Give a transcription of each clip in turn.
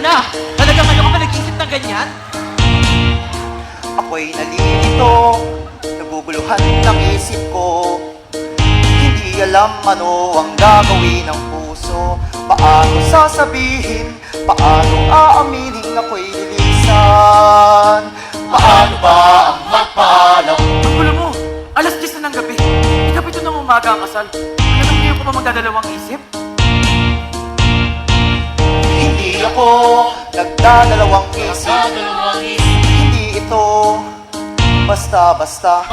na! Talagang ano ka pa nag-isip ng ganyan? Ako'y nalilito, naguguluhan ng isip ko. Hindi alam ano ang gagawin ng puso. Paano sasabihin, paano aaminin ako'y lilisan? Paano ba ang magpaalam? Ang gulo mo! Alas 10 na ng gabi. Ikapito ng umaga ang kasal. Alam niyo ko pa magdadalawang isip? Hindi ako nagdadalawang isip. Hindi ito basta-basta.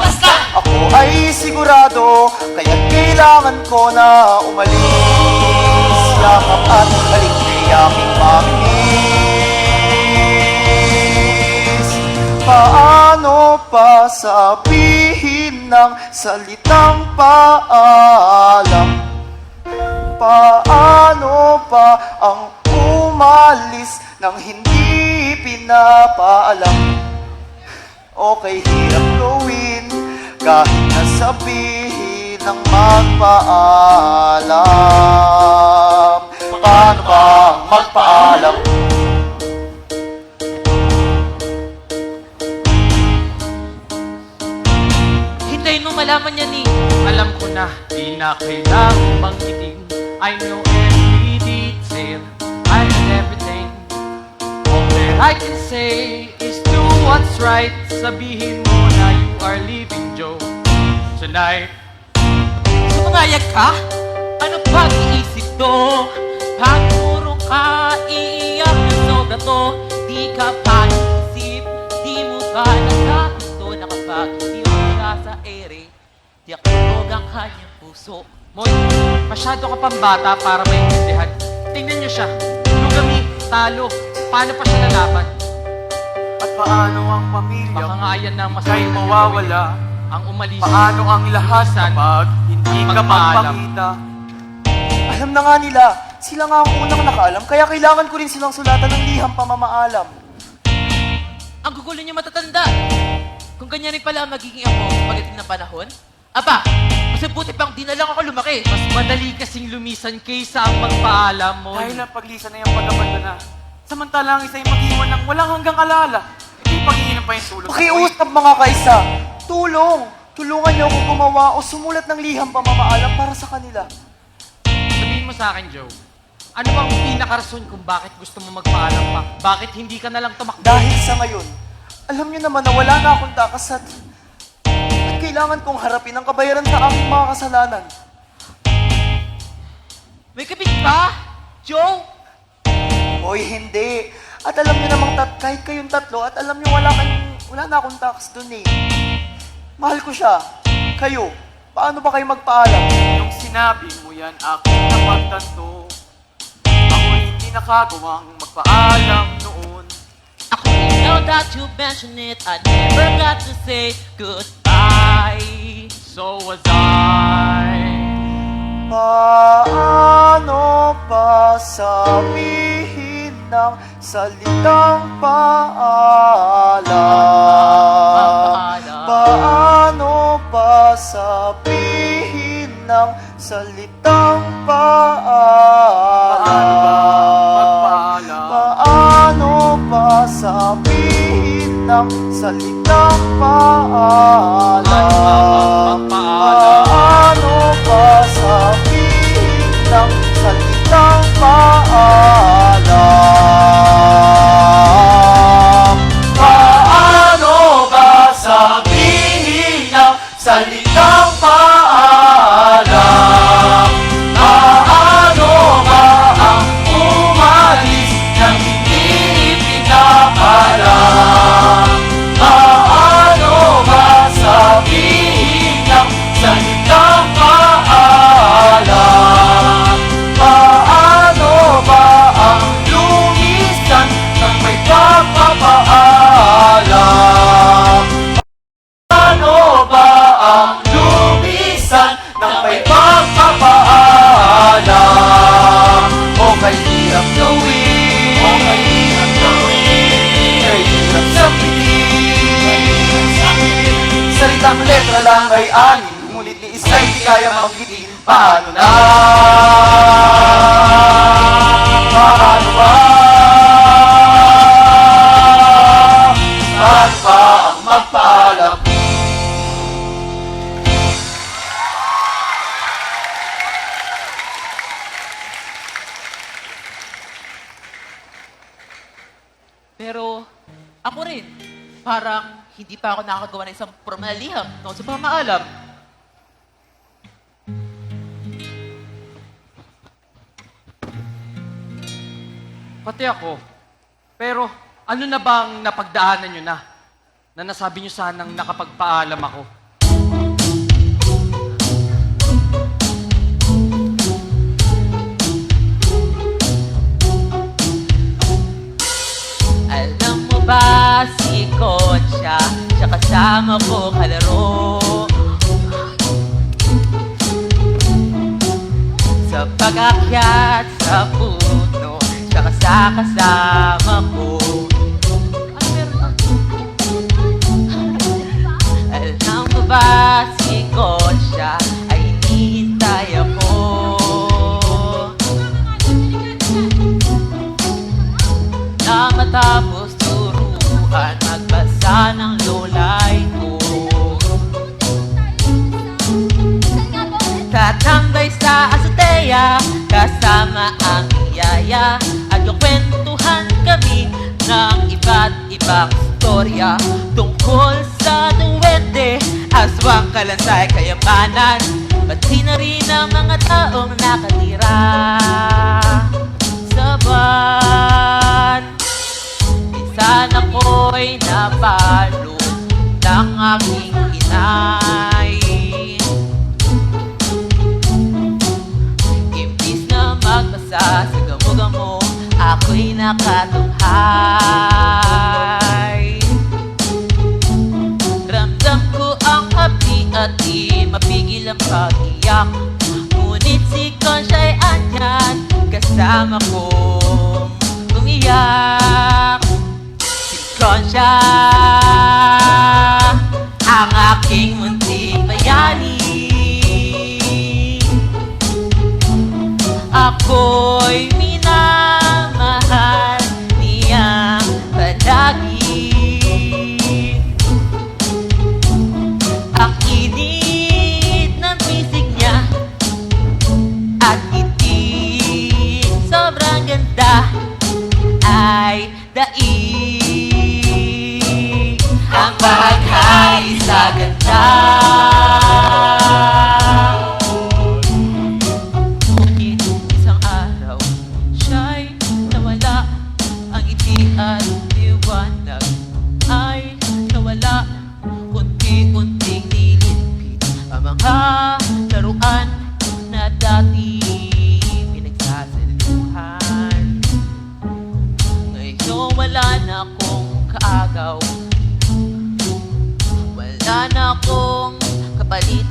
Ako ay sigurado, kaya't kailangan ko na umalis. Yakap at halik ni aking mamiss. Paano pa sabihin ng salitang paalam? Paano pa ang umalis nang hindi pinapaalam? Okay, hirap gawin kahit nasabihin ng magpaalam. Paano ba ang magpaalam? Hintayin mo malaman yan eh. Alam ko na, di na kailangang banggitin. I know every detail, I know everything. All that I can say is do what's right. Sabihin mo na you are leaving Joe tonight. Sumayag ka? Ano pag-iisip to? Pagmurong ka, iiyak na sobra to. Di ka pa naisip, di mo ba nagkagusto na kapag hindi mo siya sa ere? Di ako ang kanyang puso. Moy, masyado ka pang bata para maintindihan. Tingnan niyo siya. Lugami, talo. Paano pa siya lalaban? At paano ang pamilya? Baka nga yan na mas kay mawawala. Ang umalis. Paano ang lahat kapag hindi ka magpakita? Alam na nga nila, sila nga ang unang nakaalam, kaya kailangan ko rin silang sulatan ng liham pamamaalam. Ang gugulo niyo matatanda. Kung ganyan rin pala ang magiging ako pagdating ng panahon, aba, mas buti pang di na lang ako lumaki. Mas madali kasing lumisan kaysa ang magpaalam mo. Dahil ang paglisan na yung pag-abandona. Samantalang isa'y mag-iwan ng walang hanggang alala. Hindi pag-iinom pa yung sulot. Pakiusap mga kaisa, tulong! Tulungan niyo ako gumawa o sumulat ng liham pamamaalam para sa kanila. Sabihin mo sa akin, Joe, ano bang pinakarason kung bakit gusto mo magpaalam pa? Bakit hindi ka na lang tumakbo? Dahil sa ngayon, alam niyo naman na wala na akong takas at kailangan kong harapin ang kabayaran sa aking mga kasalanan. May kapit pa? Joe? Hoy, hindi. At alam niyo namang kahit kayong tatlo at alam niyo wala na akong takas dun eh. Mahal ko siya. Kayo, paano ba kayo magpaalam? Nung sinabi mo yan, aking napagtanto. Ako'y hindi nakagawang magpaalam noon. Ako now that you mention it, I never got to say goodbye. So was I. Paano pa sabihin ng salitang paalam? Paano pa sabihin ng salitang paalam? Paano pa sabihin ng salitang paalam? Paano pa sabihin ng salitang paalam? Paano ba sabihin ng salitang paalam? Paano ba ang umalis nang hindi pinapaalam? Paano ba sabihin ng salitang paalam? Paano ba ang lumisan ng may pagpapaalam? Paano ba ang lumisan ng may pagpapaalam? O kay hirap gawin, o kay hirap gawin, kay hirap sabihin. Salitang letra lang ay anim, ngunit ni isa'y di kaya magitin. Paano na? Paano ba? Pero ako rin, parang hindi pa ako nakakagawa ng isang formal na liham tungkol sa pamaalam. Pati ako. Pero ano na bang napagdaanan nyo na? Na nasabi nyo sanang nakapagpaalam ako. Alam mo ba si Concha, siya kasama ko kalaro. Sa pag-akyat sa puno, siya kasama ko. Alam mo ba si Concha, ay hinihintay ako. Na matapos turuan, magbasa ng lolay ko. Tatambay sa azotea, kasama ang iyaya, at kukwentuhan kami ng iba't ibang istorya tungkol sa duwende, aswang, kalansay, kayamanan, pati na rin ang mga taong nakatira sa van. Minsan ako'y napalo ng aking inay. Imbis na magbasa sa gamo-gamo, ako'y nakatunghay. Ramdam ko ang hapi at di mapigil ang pag-iyak. Ngunit si Concha'y andyan, kasama kong umiyak. Si Concha, ang aking munting bayani. Ako'y minamahal niyang palagi. Ang init ng bisig niya at ngiti, sobrang ganda ay daig. Ang bagay sa ganda. Ngunit isang araw, siya'y nawala. Ang ngiti at liwanag ay nawala. Unti-unting nilipit ang mga laruan na dati pinagsasaluhan. Ngayon wala na akong kaagaw, wala na akong kapalit.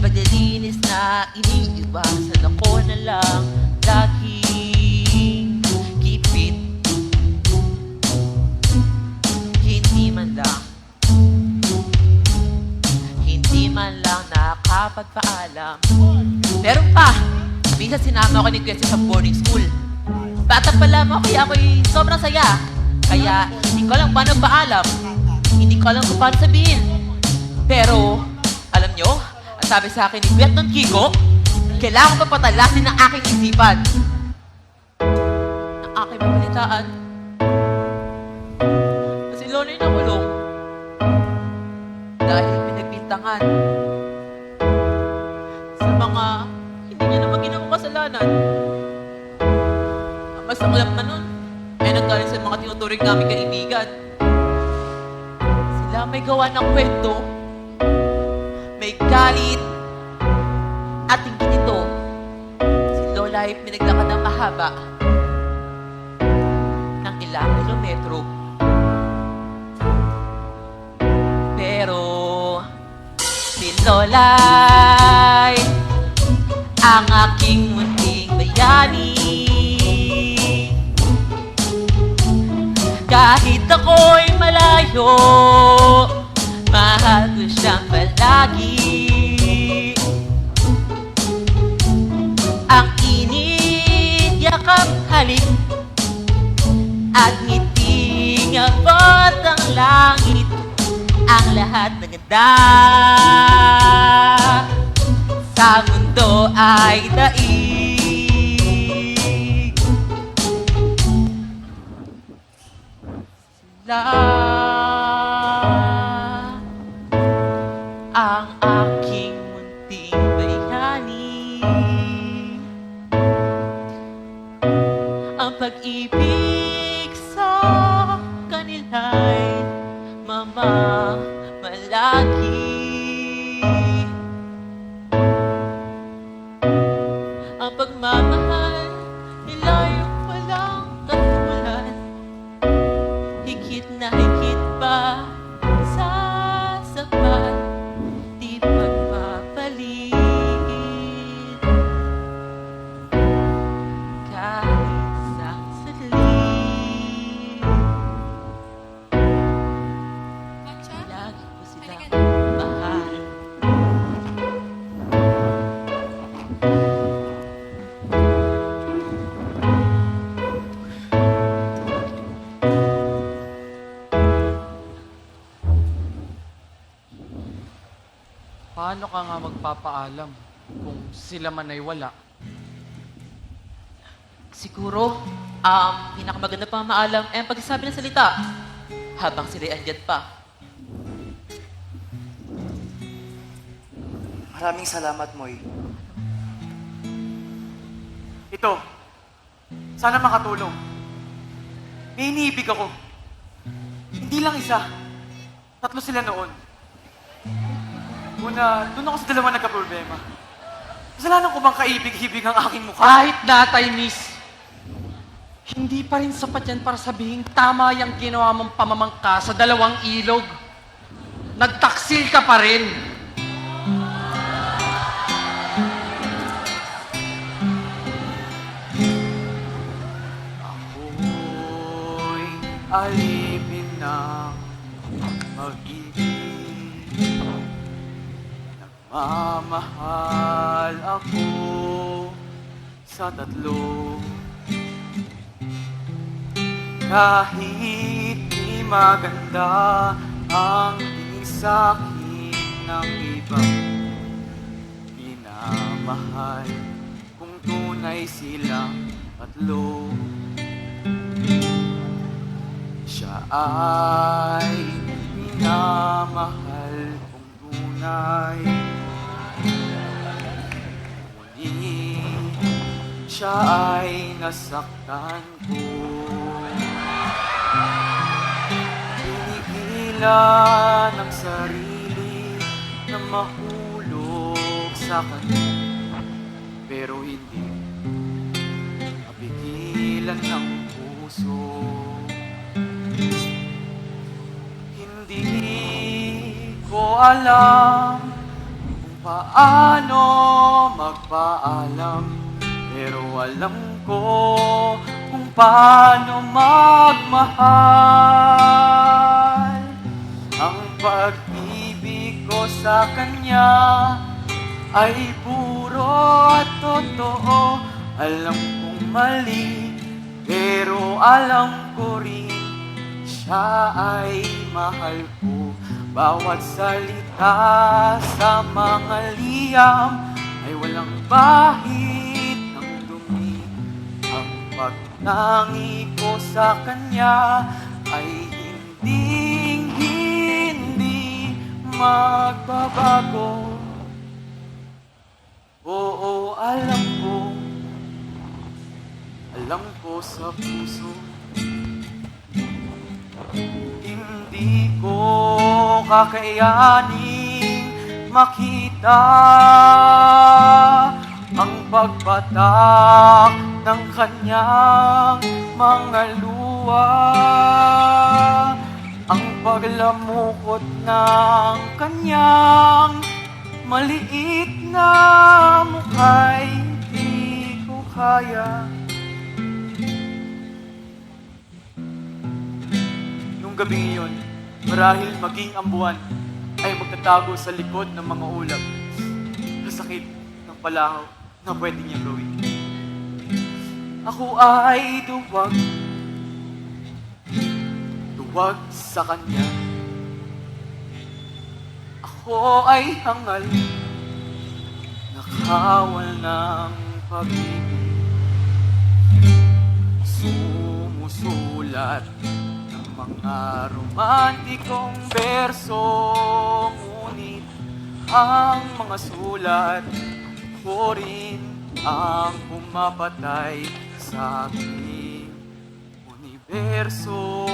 Paglilinis na iniiwasan ako na lang laging gipit. Hindi man lang nakapagpaalam. Meron pa, minsan sinama ako ni Kuya sa boarding school. Bata pa lamang, kaya ako'y sobrang saya. Kaya hindi ko alam paano paalam. Hindi ko alam kung paano sabihin. Pero, alam nyo, ang sabi sa akin ni Kuya Don Kiko, kailangan ko papatalasin ng aking isipan. Ng aking mabalitaan. Kasi Lono'y nakulong. Dahil pinagbintangan sa mga hindi niya naman ginawang kasalanan. Ang mas alam na nun, ay nanggaling sa mga tinuturing namin kaibigan. Sila may gawa ng kwento, may galit, at hinggi nito, si Lola ay pinaglakad ng mahaba ng ilang kilometro. Pero si Lola ay ang aking munting bayani. Kahit ako'y malayo, mahal ko siyang palagi. Ang init, yakap, halik, at ngiting abot ang langit. Ang lahat ng ganda sa mundo ay daig. na ang aking munting bayani. Ang pag-ibig sa kanila'y mamamalagi. Ang pagmamahal nila'y walang katulad, higit na higit pa sa sapat, di pagpapalit. Kahit isang saglit, lagi ko silang mahal. Paano ka nga magpapaalam kung sila man ay wala? Siguro, pinakamaganda pang maalam ay ang pagsasabi ng salita habang sila'y andyan pa. Maraming salamat, Moy. Ito, sana makatulong. May iniibig ako. Hindi lang isa. 3 sila noon. Una, doon ako sa dalawa nagka-problema. Kasalanan ko bang kaibig-hibig ang aking mukha? Kahit natay, miss, hindi pa rin sapat yan para sabihing tama yung ginawa mong pamamangka sa 2 ilog. Nagtaksil ka pa rin. Ako'y alipin ng pag-ibig. Nagmamahal ako sa 3. Kahit di maganda ang tingin sa'kin ng iba, minamahal kung tunay silang 3. Siya ay minamahal kung tunay, ngunit siya ay nasaktan ko. Pinigilan ang sarili na mahulog sa kanya, pero hindi mapigilan ng puso. Hindi ko alam kung paano magpaalam, pero alam ko kung paano magmahal. Ang pag-ibig ko sa kanya ay puro at totoo. Alam kong mali, pero alam ko rin siya ay mahal ko. Bawat salita sa mga liyam ay walang bahid ng dumi. Ang pagnangi ko sa kanya ay hindi magbabago. Oo, alam ko sa puso, hindi ko kakayaning makita ang pagpatak ng kanyang mga luha, ang paglamukot ng kanyang maliit na mukha'y di ko kaya. Nung gabi yun, marahil maging ang buwan ay magtatago sa likod ng mga ulap sa sakit ng palahaw na pwede niyang gawin. Ako ay duwag sa kanya. Ako ay hangal, nakawal ng pag-ibig, sumusulat ng Mga romantikong berso, ngunit ang mga sulat ko rin ang pumapatay sa aking universo.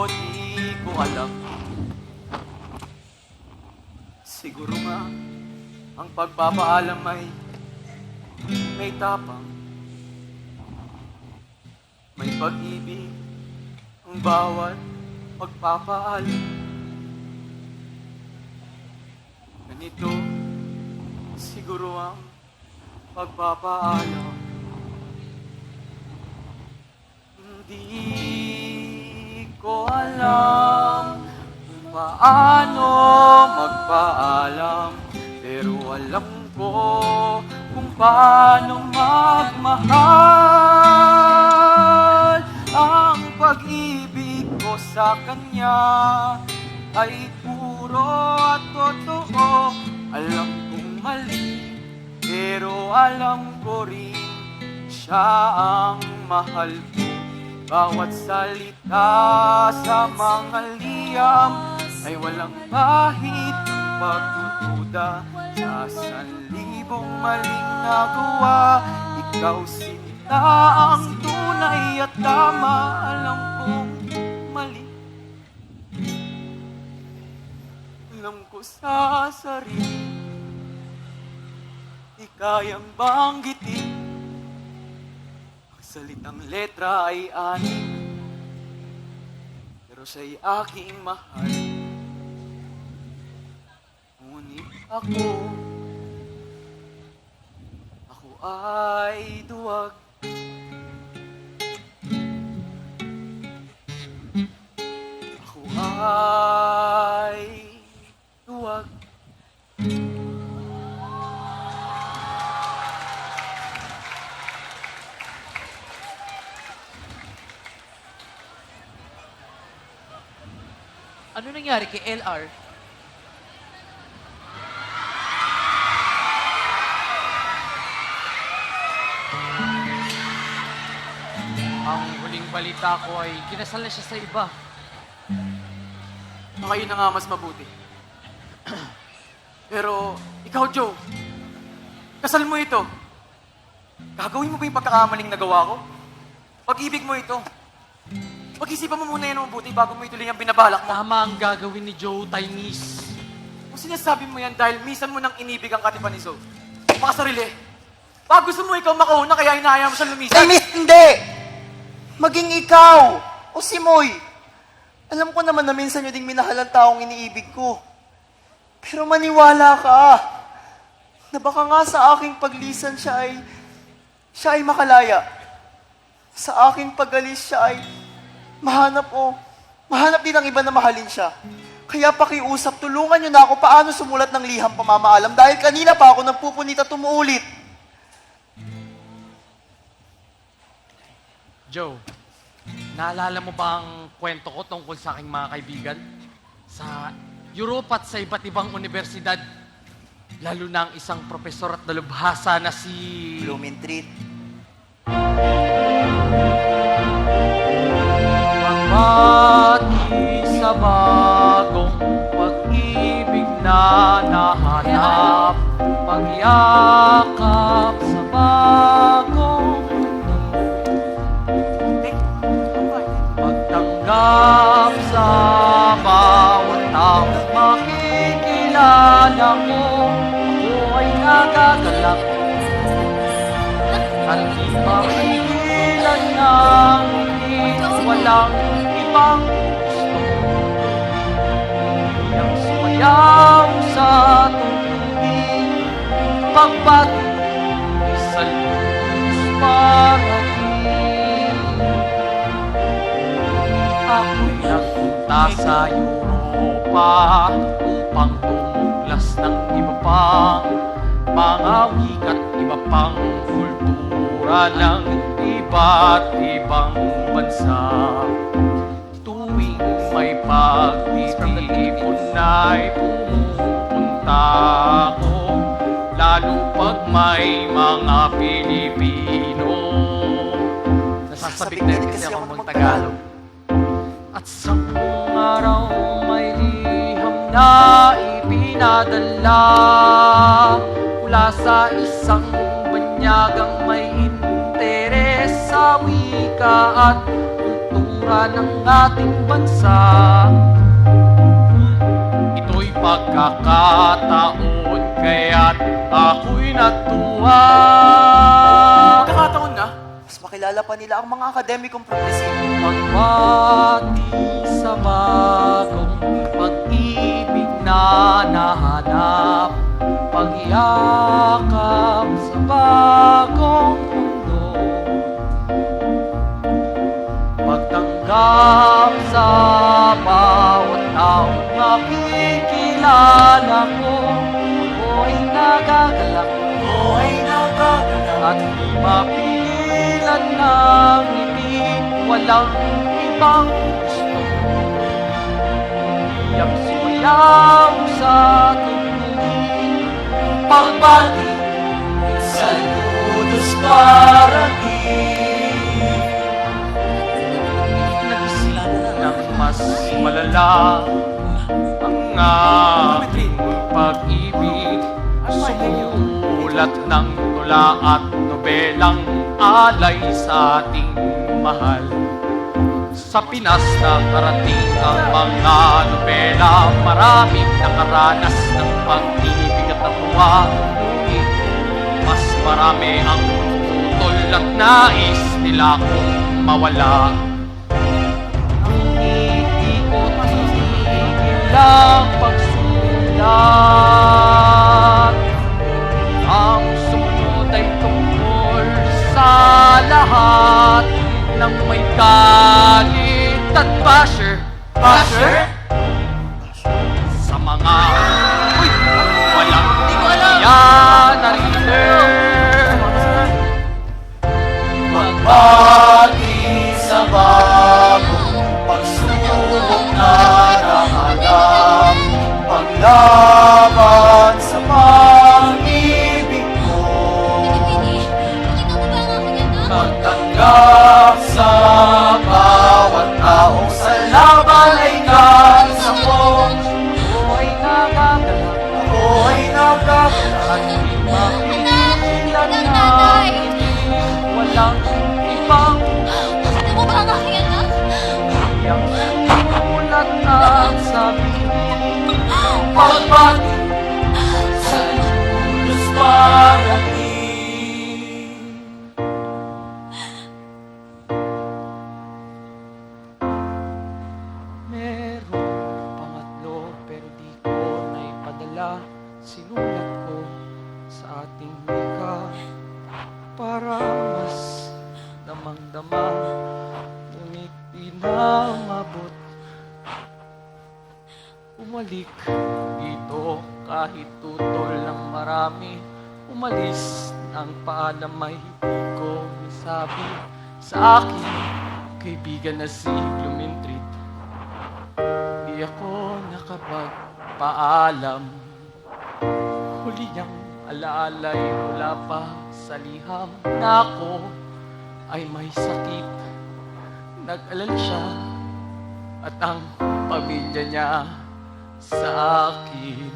Di ko alam. Siguro nga, ang pagpapaalam ay may tapang. May pag-ibig ang bawat pagpapaalam. Ganito siguro ang pagpapaalam. Hindi ko alam kung paano magpaalam, pero alam ko kung paano magmahal. Ang pag-ibig ko sa kanya ay puro at totoo. Alam kong mali, pero alam ko rin siya ang mahal ko. Bawat salita sa mga liyam ay walang kahit pagdududa. Sa 1,000 maling nagawa, ikaw sinta ang tunay at tama. Alam kong mali, alam ko sa sarili, di kayang banggitin. Salitang letra ay 6, pero siya'y aking mahal. Ngunit ako ay duwag. Ako ay duwag. Ano nangyari kay LR? Ang huling balita ko ay kinasal na siya sa iba. Baka yun na nga mas mabuti. Pero, ikaw, Joe, kasal mo ito. Gagawin mo ba yung pagkakamaling nagawa ko? Pag-ibig mo ito. Pag-isipan mo muna yan ng mabuti bago mo ituloy ang binabalak mo. Tama ang gagawin ni Joe, Tainis. Kung sinasabi mo yan dahil minsan mo nang inibig ang katipan ni Zoe. Makasarili. Baka gusto mo ikaw makauna kaya hinahayaan mo siya lumisan. Tamis, hindi! Maging ikaw o si Moy. Alam ko naman na minsan nyo ding minahal ang taong iniibig ko. Pero maniwala ka na baka nga sa aking paglisan siya ay makalaya. Sa aking pagalis siya ay mahanap din ang iba na mahalin siya. Kaya pakiusap, tulungan nyo na ako paano sumulat ng liham pamamaalam dahil kanina pa ako nagpupunit at tumuulit. Joe, naalala mo ba ang kwento ko tungkol sa aking mga kaibigan? Sa Europe at sa iba't ibang universidad, lalo na ang isang profesor at dalubhasa na si... Blumentritt. Pagbati sa bagong pag-ibig na nahanap, pagyakap sa bagong pagtanggap sa bawat taong makikilala mo, ako ay nagagalak at di mapigilan ng hindi walang ibang gusto. Yang sumayaw sa tubig, pagbati sa luz parating. Ako'y nagpunta sa Europa upang tumuglas ng iba pang mga wikat, iba pang kultura ng iba't ibang bansa. Tuwing may pagtitipon na'y pumupunta ako, lalo pag may mga Pilipino. Nasasabik na rin kasi ako mag-Tagalog. At 10 araw may liham na ipinadala mula sa isang banyagang may interes sa wika at kultura ng ating bansa. Ito'y pagkakataon kaya't ako'y natuwa. Pagkakataon na, Mas makilala pa nila ang mga akademikong progresibo. Pagwati sa bagong pag-ibig na nahanap, pagyakap sa bagong mundo, pagtanggap sa bawat taong makikilala ko. Ako'y nagagalak, at di mapigilan ng ngiti, walang ibang gusto. Iyak sumayaw sa tugtugin, pagbati, saludos para nagising ng mas malala ang aking pag-ibig. Sumulat ng tula at nobelang alay sa ating mahal. Sa Pinas nakarating ang mga nobela, maraming nakaranas ng pag-ibig at natuwa. Ngunit mas marami ang tutol at nais nila kong mawala. Hindi ko tigil ang pagsulat. Ang sumunod ay tungkol sa lahat ng may galit at basher. Basher? Sa mga walang yan na leader. Magbati sa bagong pagsubok na nahanap, paglaban sa pag-ibig ko, magtanggap sa bawat taong sa laban ay kasambong. Ako'y nagagalak, Ako'y nagkakalat, at di mapigilan na hindi walang ibang Gusto mo ba ang aking anak? iyang sulat at sabihin. pagbati sa Diyos para Merong pangatlo pero di ko naipadala. Sinulat ko sa ating wika para mas damang-dama, ngunit di na mabot. Umalik dito kahit tutol ng marami. Umalis ng paalam ay di ko nasabi sa aking kaibigan na si Lumintrit. Di ako nakapagpaalam. Huli niyang alaalay mula pa sa liham na ako ay may sakit. Nag-alala siya at ang pamilya niya sa akin.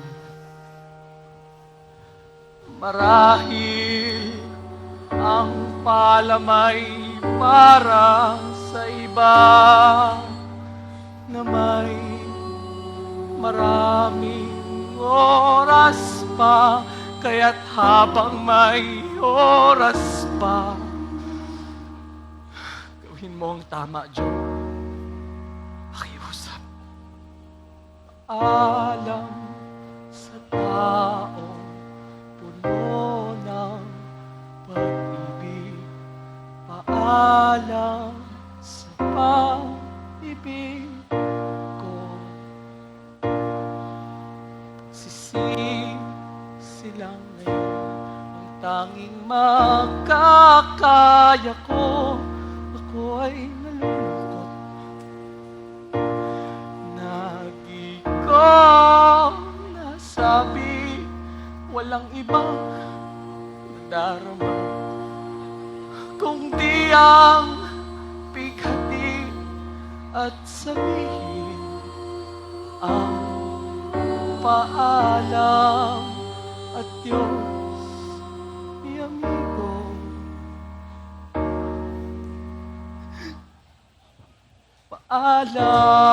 Marahil ang palamay para sa iba na may maraming oras pa, kaya't habang may oras pa, gawin mo ang tama, Joe. Pakiusap. Alam sa taong puno ng pag-ibig, paalam sa pag-ibig ko. Silang ngayon ang tanging makakaya ko. Ako ay nalulungkot na di ko nasabi. Walang ibang nadarama kung di ang bighati at sabihin ang paalam at Diyos, mi amigo. Paalam.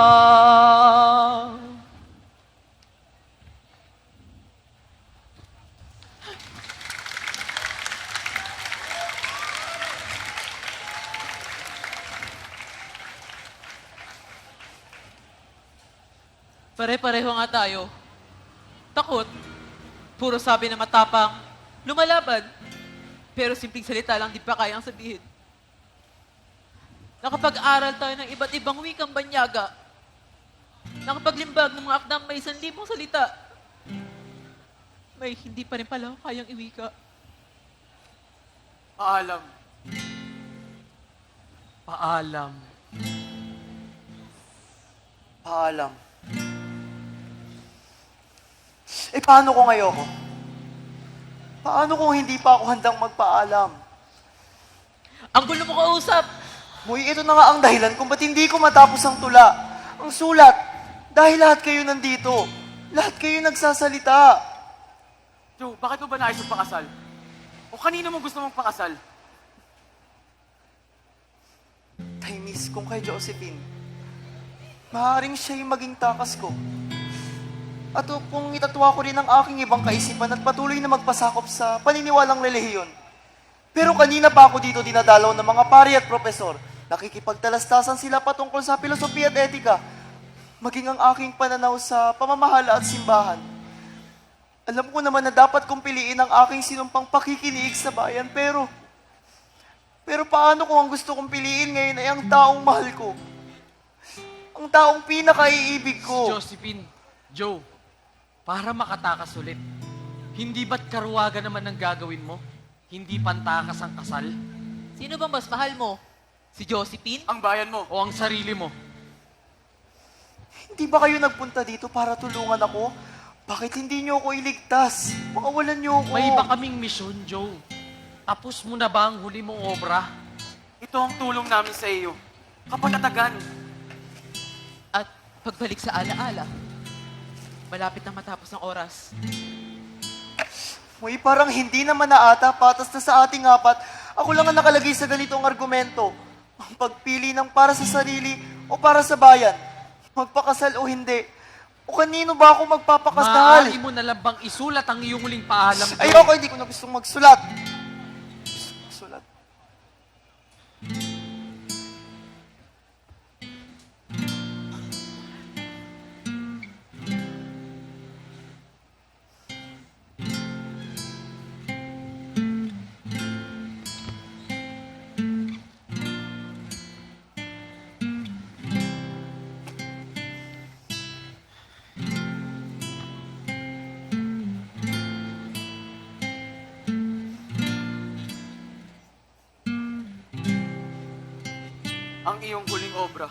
Pare-pareho nga tayo. Takot. Puro sabi na matapang. Lumalaban. Pero simpleng salita lang di pa kayang sabihin. Nakapag-aral tayo ng iba't ibang wikang banyaga. Nakapaglimbag ng mga akdang may 1,000 salita. May hindi pa rin pala kayang iwika. Paalam. Paalam. Paalam. Eh, paano kung ayoko? Paano kung hindi pa ako handang magpaalam? Ang gulo mo kausap! Muy, ito na nga ang dahilan kung ba't hindi ko matapos ang tula. Ang sulat. Dahil lahat kayo nandito. Lahat kayo nagsasalita. Joe, bakit mo ba nais magpakasal? O kanino mo gusto mong pakasal? Miss, kung kay Josephine, maaaring siya yung maging takas ko. At kung itatwa ko rin ang aking ibang kaisipan at patuloy na magpasakop sa paniniwalang relihiyon. Pero kanina pa ako dito dinadalaw ng mga pari at propesor. Nakikipagtalastasan sila patungkol sa filosofiya at etika. Maging ang aking pananaw sa pamamahala at simbahan. Alam ko naman na dapat kong piliin ang aking sinumpang pakikiniig sa bayan, pero paano kung ang gusto kong piliin ngayon ay ang taong mahal ko? Ang taong pinakaiibig ko. Josephine, Joe, para makatakas ulit, hindi ba't karuwagan naman ang gagawin mo? Hindi pantakas ang kasal? Sino bang mas mahal mo? Si Josephine? Ang bayan mo. O ang sarili mo? Hindi ba kayo nagpunta dito para tulungan ako? Bakit hindi niyo ako iligtas? Makawalan niyo ako. May iba kaming misyon, Joe. Tapos mo na ba ang huli mong obra? Ito ang tulong namin sa iyo. Kapagkatagan. At pagbalik sa alaala, malapit na matapos ang oras. Muy, parang hindi naman na ata, patas na sa ating apat. Ako lang ang nakalagay sa ganitong argumento. Ang pagpili ng para sa sarili o para sa bayan. Magpakasal o hindi. O kanino ba ako magpapakasal? Maaari mo na lang bang isulat ang iyong huling paalam, Joe? Ayoko, hindi ko na gustong magsulat. Magsulat. Ang iyong huling obra.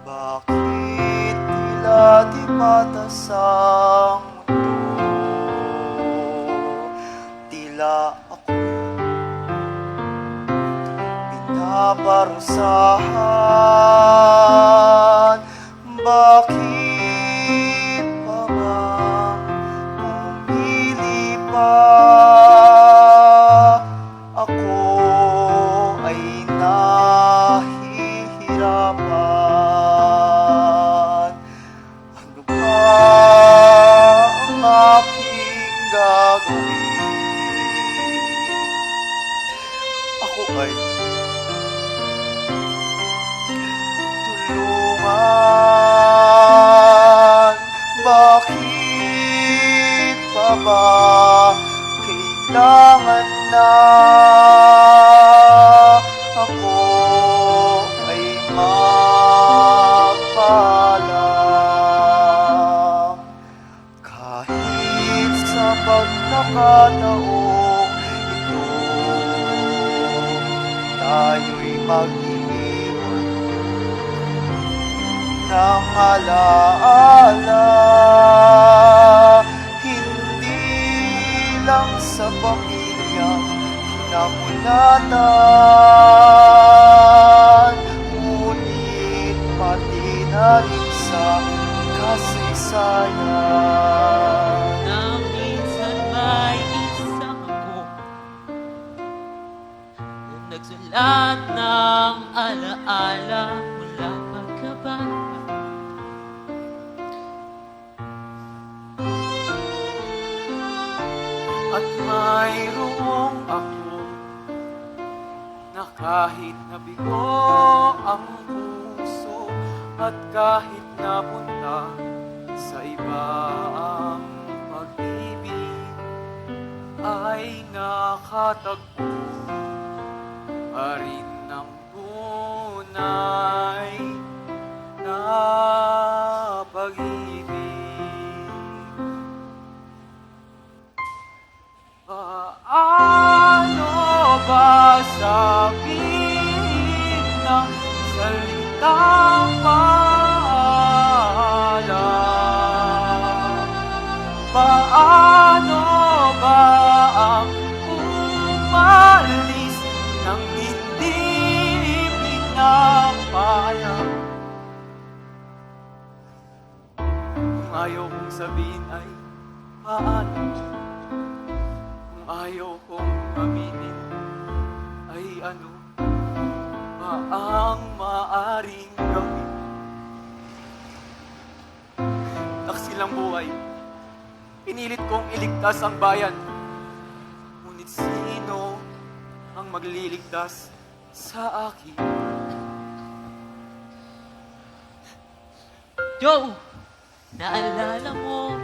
Bakit tila di patas ang mundo? Tila ako'y pinaparusahan. Bakit pa nga pumili pa? Ako ay nahihirapan. Ano ba ang aking gagawin? Ako ay sana ako ay magpaalam. Kahit sa pagkakataong ito, tayo'y mag-iwan ng alaala. Hindi lang sa pamilyang kinamulatan, ngunit pati na rin sa kasaysayan. Na minsan may isang ako na nagsulat ng alaala mula pagkabata. At mayroong ako na kahit nabigo ang puso at kahit napunta sa iba ang pag-ibig ay nakatagpo pa rin ng tunay na pag-ibig. Paano ba sabihin ng salitang paalam? Paano ba ang umalis ng hindi pinapaalam? Kung ayaw kong sabihin ay paano? Kung ayaw kong aminin ay ano pa ang maaring gawin? Naksilang buhay, pinilit kong iligtas ang bayan. Ngunit sino ang magliligtas sa akin? Joe, naalala mo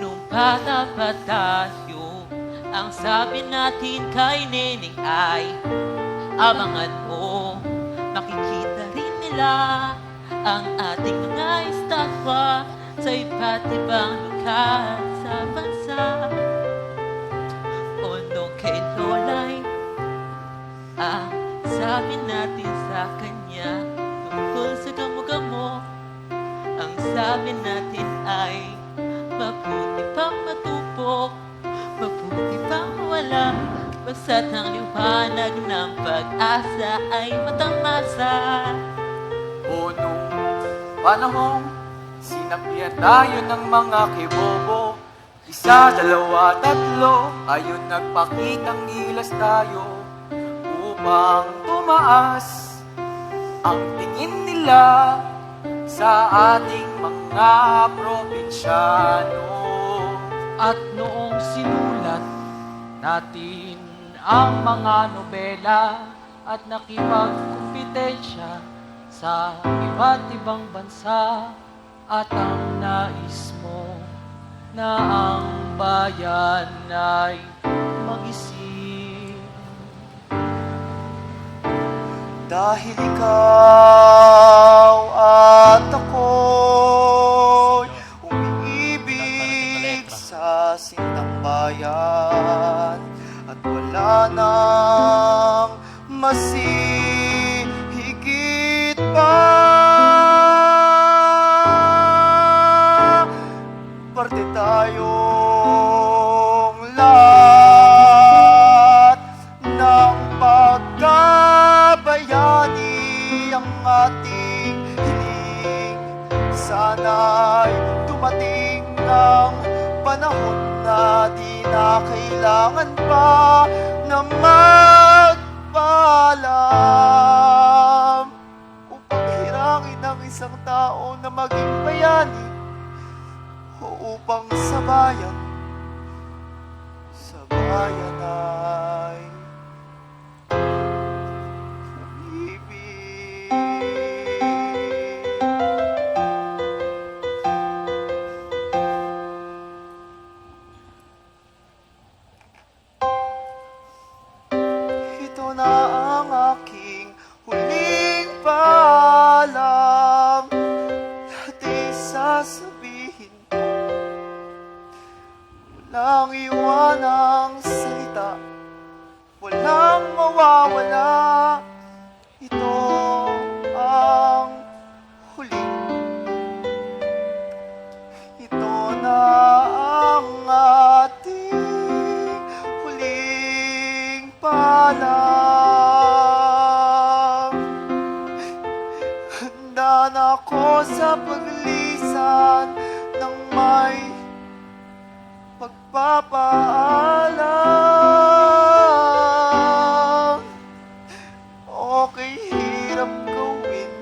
nung bata pa tayo, ang sabi natin kay Neneng ay, abangan mo, makikita rin nila ang ating mga estatwa sa iba't ibang lugar sa bansa. O nung kay Lolay, ang sabi natin sa kanya tungkol sa gamo-gamo, ang sabi natin ay, mabuti pang matupok, mabuti pang wala, basta't ang liwanag ng pag-asa ay matamasa. O nung panahong sinabihan tayo ng mga kibobo, isa, dalawa, tatlo, ayun nagpakitang gilas tayo upang tumaas ang tingin nila sa ating mga probinsyano. At noong sinulat natin ang mga nobela at nakipagkumpetensya sa iba't ibang bansa, at ang nais mo na ang bayan ay mag-isip. Dahil ikaw at ako'y umiibig sa sintang bayan, at wala nang masihigit pa. Parte tayong lahat ng pagkabayani, ang ating hiling. Sana'y dumating ng panahon na di na kailangan pa na magpaalam, upang hirangin ang isang tao na maging bayani, o upang sa bayan ay umibig. sana ako sa paglisan ng may pagpapaalam. Okay, hirap gawin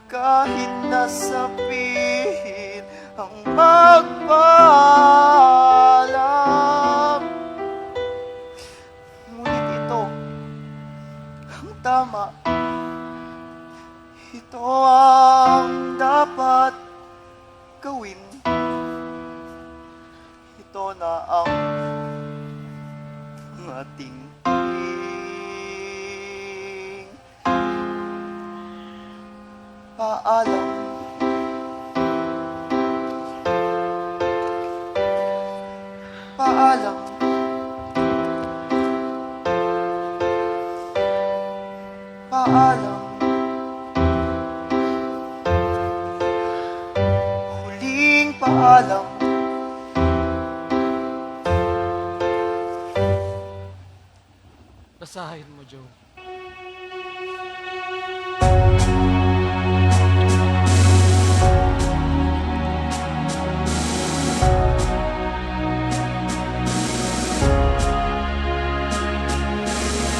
kahit nasabihin ang magpaalam. Ngunit ito ang tama. Ito ang dapat gawin. Ito na ang ating paalam. Paalam. Paalam. Huling paalam. Basahin mo, Joe.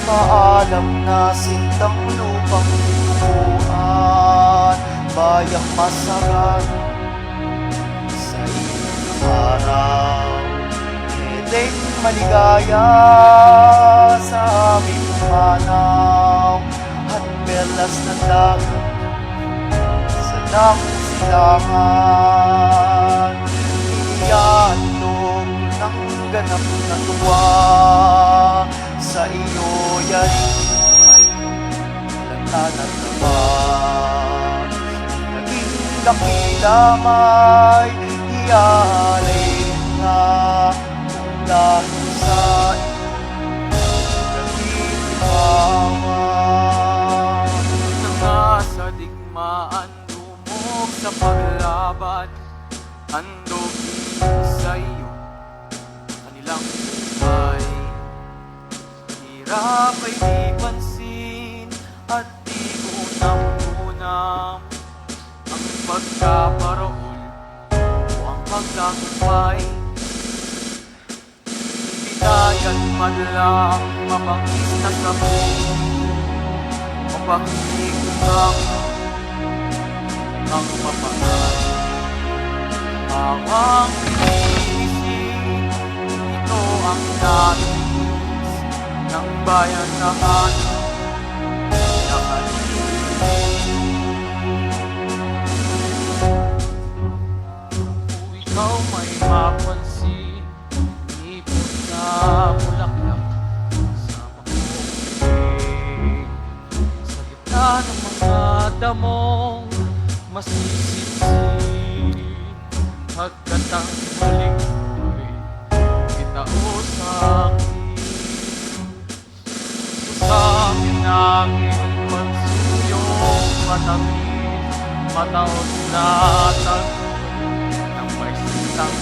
Paalam na sintang lupang buuan, bayang masagan sa iyong araw. Pwedeng maligaya sa aming manaw at perlas ng dagat sa nangsilangan. Inihandog ng ganap na tuwa sa iyo yan buhay, lantan at laban. Naging dakila may ialay na dahil sa naging iwawan. Nangasa digmaan, dumog sa paglaban, handog sa iyo kanilang buhay. Hirap ay di pansin at di unang-unang ang pagkaparoon o ang pagtagumpay. Bidayan man lang mapangis na sabi o pagkikutang ang mapangal. Awang inisip, ito ang nais ng bayan na hanap na Kung ikaw may mapansin, ipot na bulaklak sa makukuling. Sa gitna ng mga damong masisipsin, hagkat ang muling buhay, itao sa akin. Sa akin aking pansuyong matamis, mataos na tagoy ng may sintang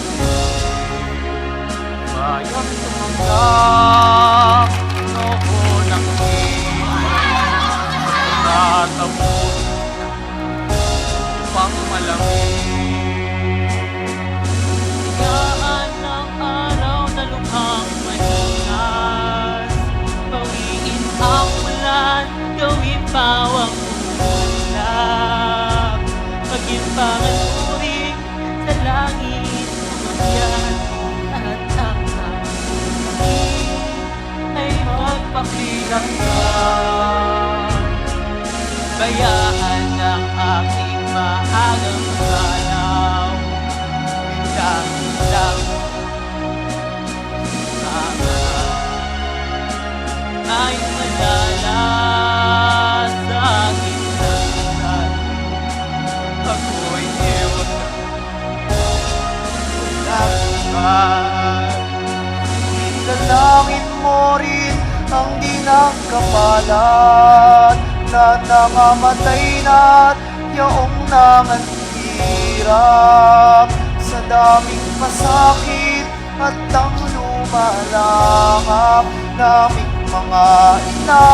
bayang tumanggap noon ang natabot upang malamig. Higaan ng araw na lukhang maingat, bawiin ang ulan, gawin bawang ulap. Maging pangaluring sa langit, umakyat at ang aking ay magpakilangan. Bayaan ng aking maagang galaw, dahil lang ay malala sa aking dahilan. Ako'y ewan na lahat. Dalangin mo rin ang di nakapalan na nangamatay na't yaong nanganghirap sa daming pasakit at ang lumalangap naming mga ina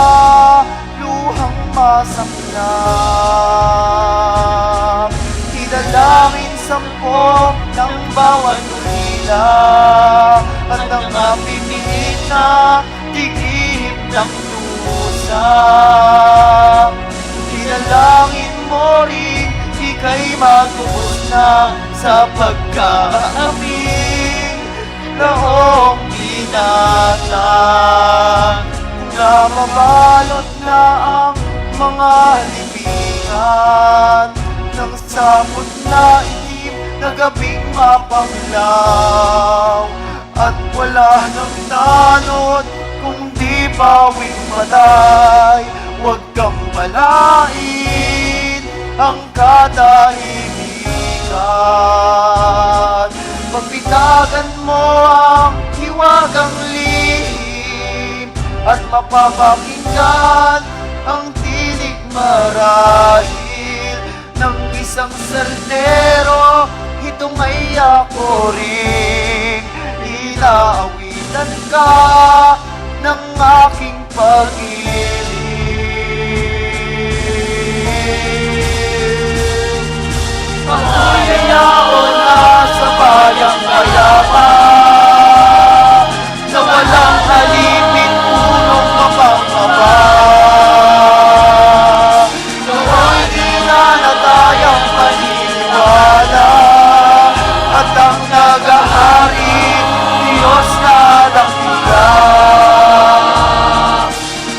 luhang masamnan. ng bawat ulila at ang mapipigit na tigib ng dusa. Dinalangin mo rin, ika'y matubos na sa pagkaaming noong binata. Na mabalot na ang mga libingan ng sapot na itim na gabing mapanglaw. At wala nang tanod kung di bawing matay. Huwag kang malain ang katahimikan. Pagpitagan mo ang hiwagang lihim at mapapakinggan ang tinig marahil ng isang saldero. Itong ay ako rin, inaawitan ka ng aking pag-ibig. Pangyayaon na sa bayang mayaman na walang halipin punong mapangaba. Noon di na natayang paniniwala at ang nag-ahari, Diyos na dakila.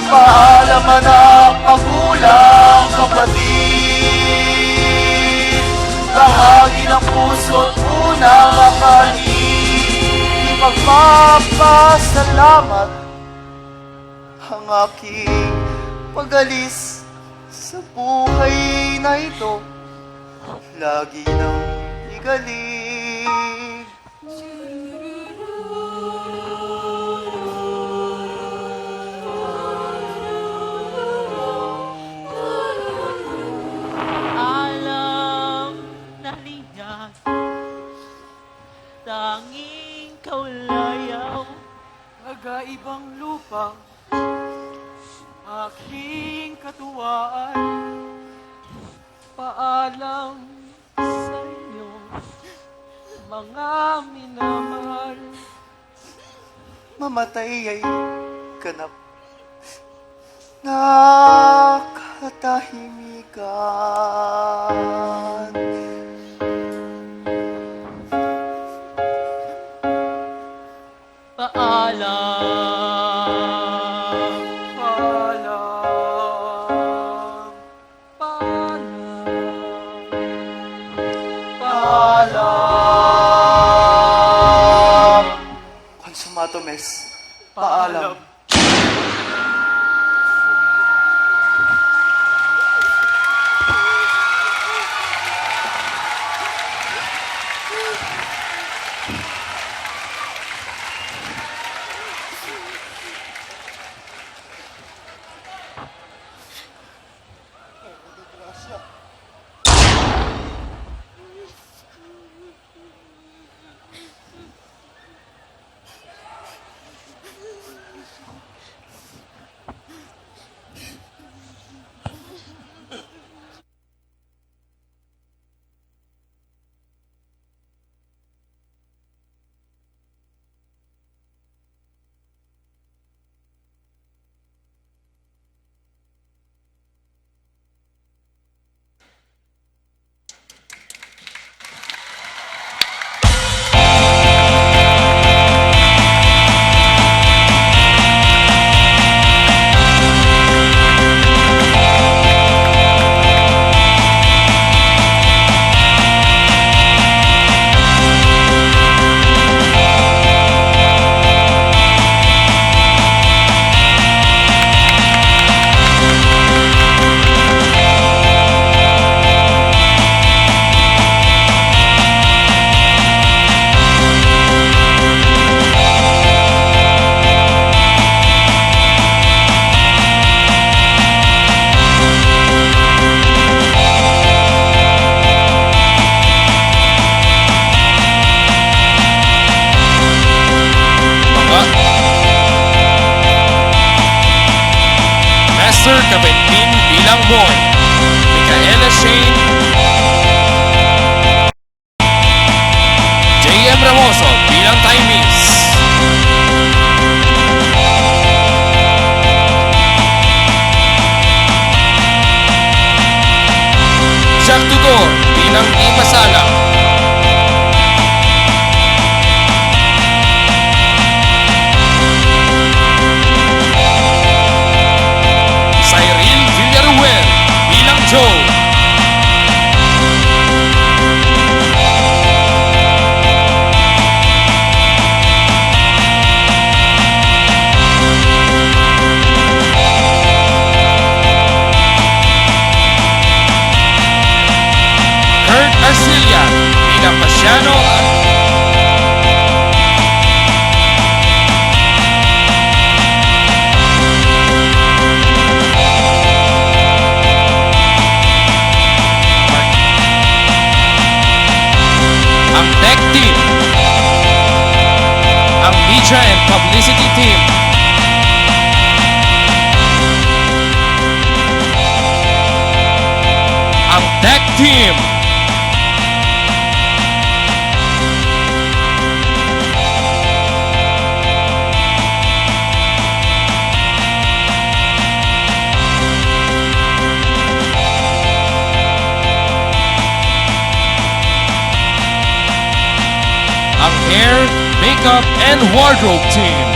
Paalam anak, magulang, kapatid, bahagi ng puso't unang akanin. Ipagpapasalamat ang aking pag-alis sa buhay na ito. Lagi nang igaling. Alam na linyag, tanging kaulayaw. Nagaibang lupa, aking katuwaan. Paalam sa inyo, mga minamahal. Mamatay ay ganap na katahimikan. Paalam, Paalam, Paalam. Consumato mes. Paalam. Master Kabentin bilang Boy, Micaela Shane, Tutor bilang Team Masala. Cyril Villaruel bilang Joe. Kurt Arcilla bilang Pasiano. Ang tech team. Ang media and publicity team. Ang tech team. Ang hair, makeup, and wardrobe team.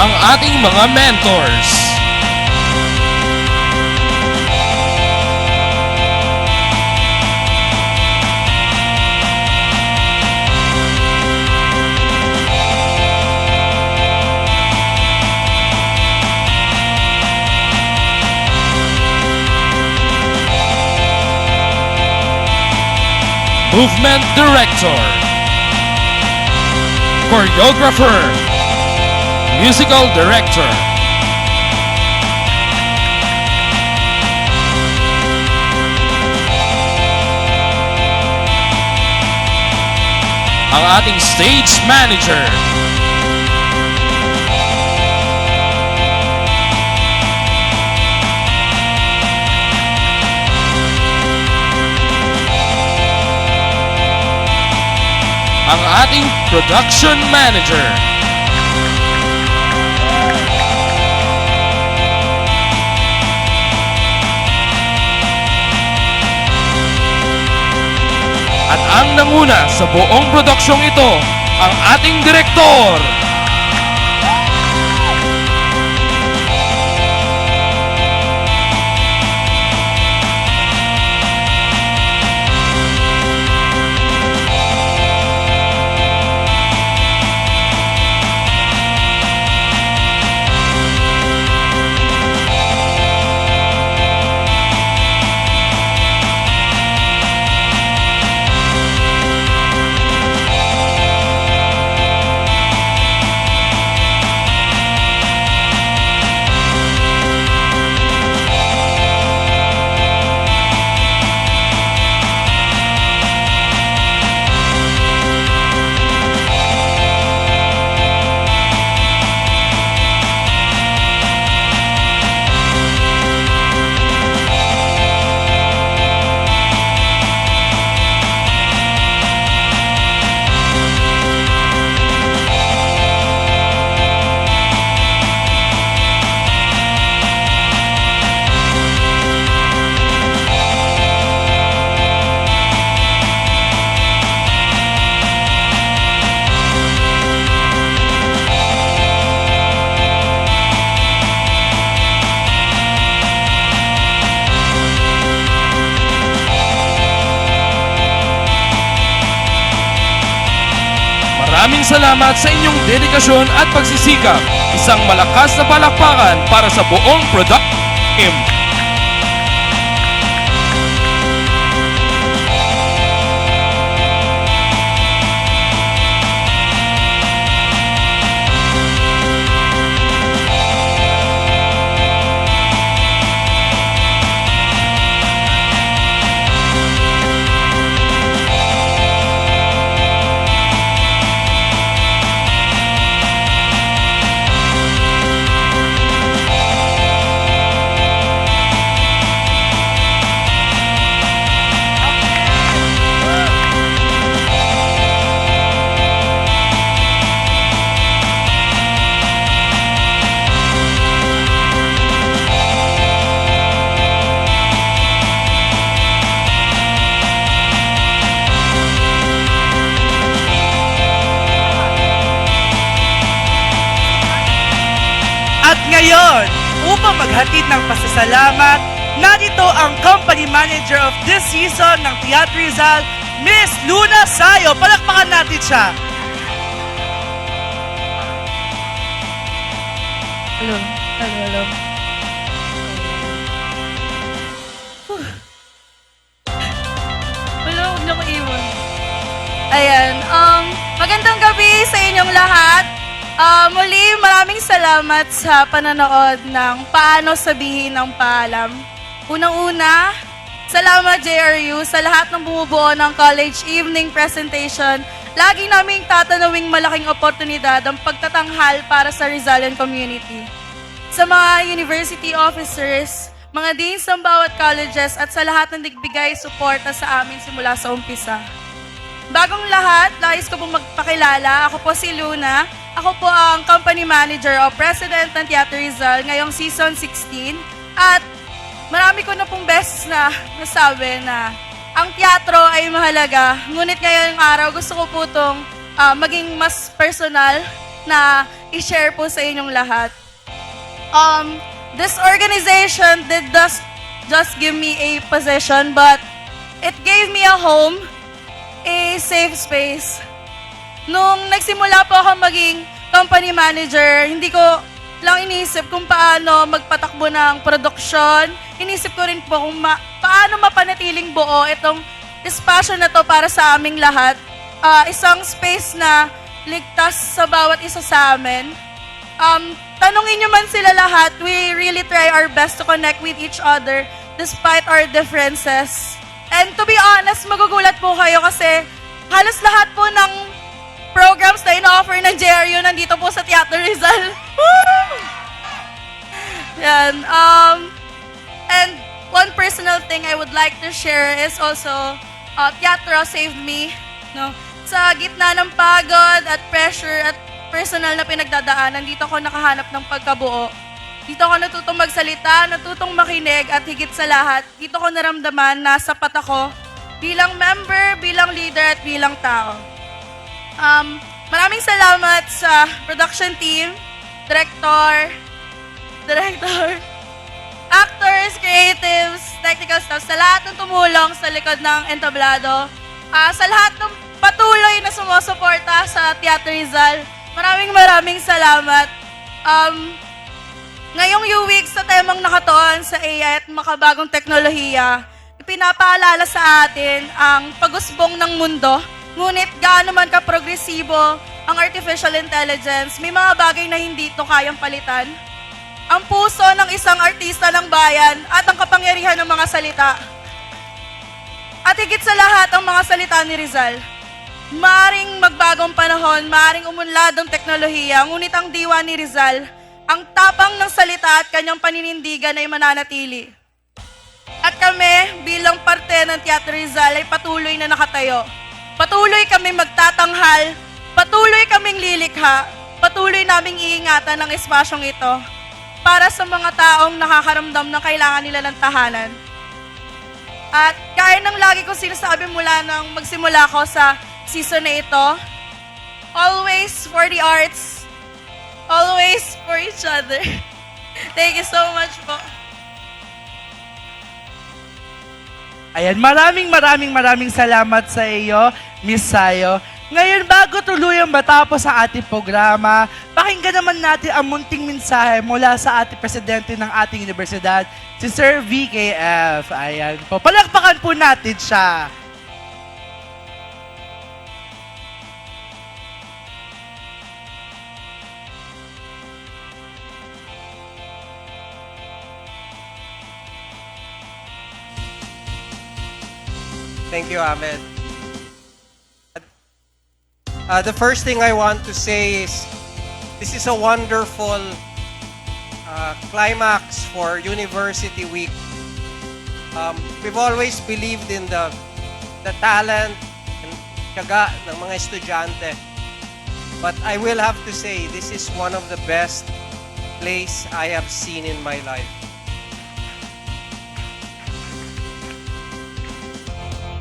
Ang ating mga mentors. Movement Director. Choreographer. Musical Director. Ang ating Stage Manager. Ang ating Production Manager. At ang nanguna sa buong produksyong ito, ang ating direktor. Maraming salamat sa inyong dedikasyon at pagsisikap. Isang malakas na palakpakan para sa buong production team. ngayon, upang maghatid ng pasasalamat, narito ang company manager of this season ng Teatro Rizal, Miss Luna Sayo. Palakpakan natin siya. Hello. Hello. Hello, huwag niyo ko iwan. Ayan, magandang gabi sa inyong lahat. Muli, maraming salamat sa pananood ng Paano Sabihin ng Paalam. Unang-una, salamat JRU sa lahat ng bumubuo ng college evening presentation. Lagi naming tatanawing malaking oportunidad ang pagtatanghal para sa Rizalian community. Sa mga university officers, mga deans ng bawat colleges at sa lahat ng nagbigay suporta sa amin simula sa umpisa. Bagong lahat, nais ko pong magpakilala. Ako po si Luna. Ako po ang company manager o president ng Teatro Rizal ngayong season 16. At marami ko na pong beses na nasabi na ang teatro ay mahalaga. Ngunit ngayong araw, gusto ko po itong maging mas personal na i-share po sa inyong lahat. This organization did just give me a position, but it gave me a home, a safe space. Nung nagsimula po ako maging company manager, hindi ko lang iniisip kung paano magpatakbo ng produksyon. Inisip ko rin po kung paano mapanatiling buo itong espasyo na to para sa aming lahat. Isang space na ligtas sa bawat isa sa amin. Tanungin nyo man sila lahat, we really try our best to connect with each other despite our differences. And to be honest, magugulat po kayo kasi halos lahat po ng programs na ino-offer ng JRU nandito po sa Teatro Rizal. Yan. And one personal thing I would like to share is also teatro saved me. No? Sa gitna ng pagod at pressure at personal na pinagdadaanan, dito ako nakahanap ng pagkabuo. Dito ako natutong magsalita, natutong makinig, at higit sa lahat, dito ko naramdaman na sapat ako bilang member, bilang leader, at bilang tao. Maraming salamat sa production team, director, actors, creatives, technical staff, sa lahat ng tumulong sa likod ng entablado, sa lahat ng patuloy na sumusuporta sa Teatro Rizal. Maraming salamat. Ngayong UWIC sa temang nakatuon sa AI at makabagong teknolohiya, ipinapaalala sa atin ang pag-usbong ng mundo. Ngunit gaano man ka-progresibo ang artificial intelligence, may mga bagay na hindi ito kayang palitan. Ang puso ng isang artista ng bayan at ang kapangyarihan ng mga salita. At higit sa lahat ang mga salita ni Rizal. Maaring magbagong panahon, maaring umunlad ang teknolohiya, ngunit ang diwa ni Rizal, ang tapang ng salita at kanyang paninindigan ay mananatili. At kami, bilang parte ng Teatro Rizal, ay patuloy na nakatayo. Patuloy kami magtatanghal, patuloy kaming lilikha, patuloy naming iingatan ang espasyong ito para sa mga taong nakakaramdam na kailangan nila ng tahanan. At gaya ng lagi kong sinasabi mula nang magsimula ko sa season na ito, always for the arts, always for each other. Thank you so much po. Ayan, maraming salamat sa iyo, Miss Sayo. Ngayon, bago tuluyang matapos ang ating programa, pakinggan naman natin ang munting mensahe mula sa ating presidente ng ating universidad, si Sir VKF. Ayan po, palakpakan po natin siya. Thank you, Ahmed. The first thing I want to say is this is a wonderful climax for University Week. We've always believed in the talent and tiyaga ng mga estudyante. But I will have to say, this is one of the best plays I have seen in my life.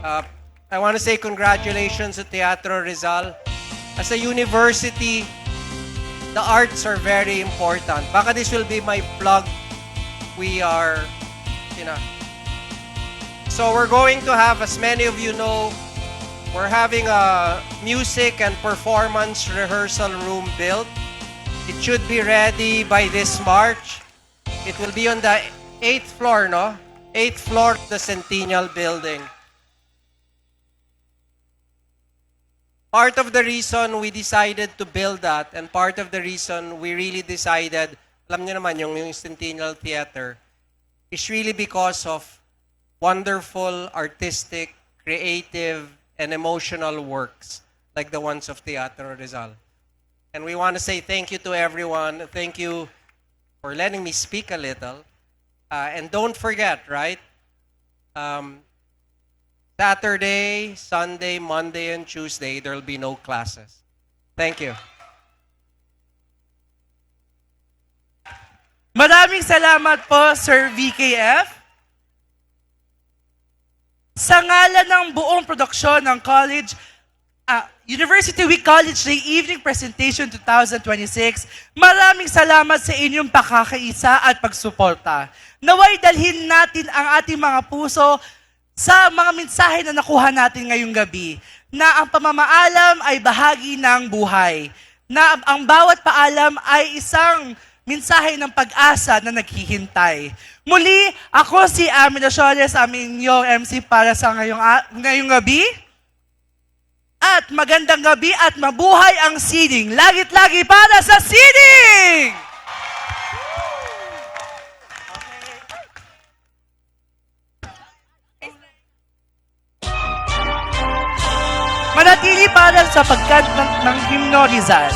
I want to say congratulations to Teatro Rizal. As a university, the arts are very important. Baka this will be my plug. We are, so we're going to have, as many of you know, we're having a music and performance rehearsal room built. It should be ready by this March. It will be on the 8th floor, no? 8th floor of the Centennial Building. Part of the reason we decided to build that, and part of the reason we really decided, alam niyo naman, yung Centennial Theater, is really because of wonderful, artistic, creative, and emotional works like the ones of Teatro Rizal. And we want to say thank you to everyone. Thank you for letting me speak a little. And don't forget, right? Saturday, Sunday, Monday, and Tuesday, there will be no classes. Thank you. Maraming salamat po, Sir VKF. Sa ngalan ng buong produksyon ng University Week College Day Evening Presentation 2026, maraming salamat sa inyong pakakaisa at pagsuporta. Naway dalhin natin ang ating mga puso sa mga mensahe na nakuha natin ngayong gabi, na ang pamamaalam ay bahagi ng buhay, na ang bawat paalam ay isang mensahe ng pag-asa na naghihintay. Muli, ako si Ami Lascores, ang inyong MC para sa ngayong gabi. At magandang gabi at mabuhay ang sining. Lagit-lagi para sa sining! Manatili para sa pagkanta ng Himno Rizal.